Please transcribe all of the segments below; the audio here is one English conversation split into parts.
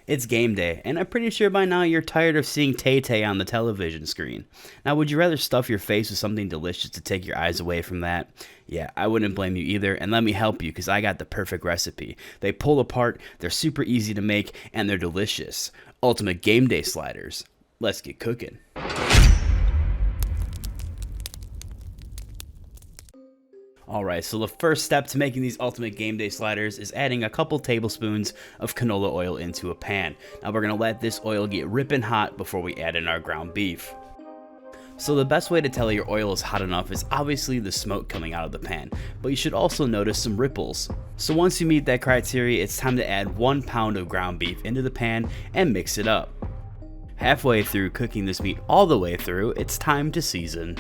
It's game day, and I'm pretty sure by now you're tired of seeing Tay-Tay on the television screen. Now, would you rather stuff your face with something delicious to take your eyes away from that? Yeah, I wouldn't blame you either, and let me help you because I got the perfect recipe. They pull apart, they're super easy to make, and they're delicious. Ultimate Game Day sliders. Let's get cooking. Alright, so the first step to making these Ultimate Game Day sliders is adding a couple tablespoons of canola oil into a pan. Now we're going to let this oil get ripping hot before we add in our ground beef. So the best way to tell your oil is hot enough is obviously the smoke coming out of the pan, but you should also notice some ripples. So once you meet that criteria, it's time to add 1 pound of ground beef into the pan and mix it up. Halfway through cooking this meat all the way through, it's time to season.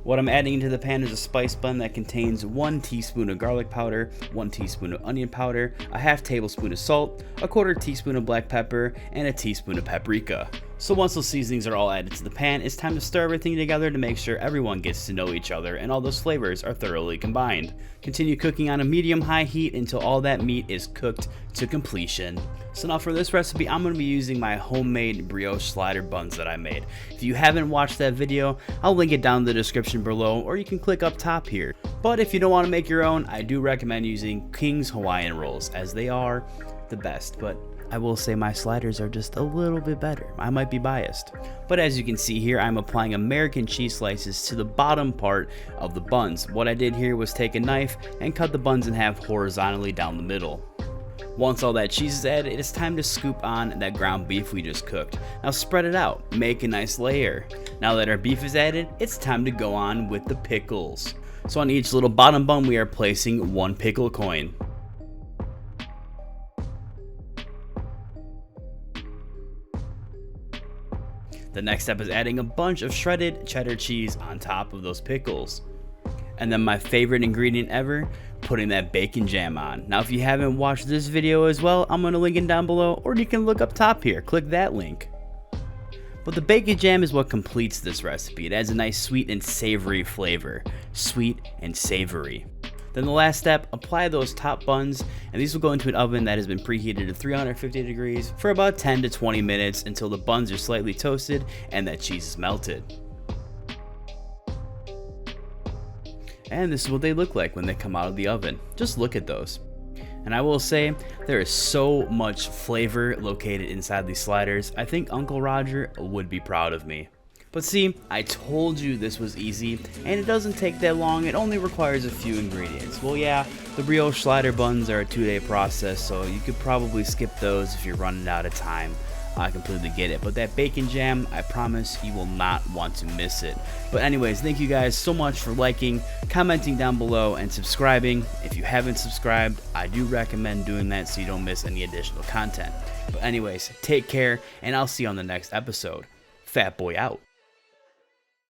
What I'm adding into the pan is a spice blend that contains 1 teaspoon of garlic powder, 1 teaspoon of onion powder, a half tablespoon of salt, a quarter teaspoon of black pepper, and a teaspoon of paprika. So once those seasonings are all added to the pan, it's time to stir everything together to make sure everyone gets to know each other and all those flavors are thoroughly combined. Continue cooking on a medium-high heat until all that meat is cooked to completion. So now for this recipe, I'm going to be using my homemade brioche slider buns that I made. If you haven't watched that video, I'll link it down in the description below, or you can click up top here. But if you don't want to make your own, I do recommend using King's Hawaiian Rolls, as they are the best, but I will say my sliders are just a little bit better. I might be biased. But as you can see here, I'm applying American cheese slices to the bottom part of the buns. What I did here was take a knife and cut the buns in half horizontally down the middle. Once all that cheese is added, it is time to scoop on that ground beef we just cooked. Now spread it out, make a nice layer. Now that our beef is added, it's time to go on with the pickles. So on each little bottom bun, we are placing 1 pickle coin. The next step is adding a bunch of shredded cheddar cheese on top of those pickles. And then my favorite ingredient ever, putting that bacon jam on. Now if you haven't watched this video as well, I'm going to link it down below, or you can look up top here, click that link. But the bacon jam is what completes this recipe. It adds a nice sweet and savory flavor. Sweet and savory. Then the last step, apply those top buns, and these will go into an oven that has been preheated to 350 degrees for about 10 to 20 minutes until the buns are slightly toasted and that cheese is melted. And this is what they look like when they come out of the oven. Just look at those. And I will say, there is so much flavor located inside these sliders. I think Uncle Roger would be proud of me. But see, I told you this was easy, and it doesn't take that long. It only requires a few ingredients. Well, yeah, the brioche slider buns are a 2-day process, so you could probably skip those if you're running out of time. I completely get it, but that bacon jam, I promise you will not want to miss it. But anyways, thank you guys so much for liking, commenting down below, and subscribing. If you haven't subscribed, I do recommend doing that so you don't miss any additional content. But anyways, take care, and I'll see you on the next episode. Fat Boy out.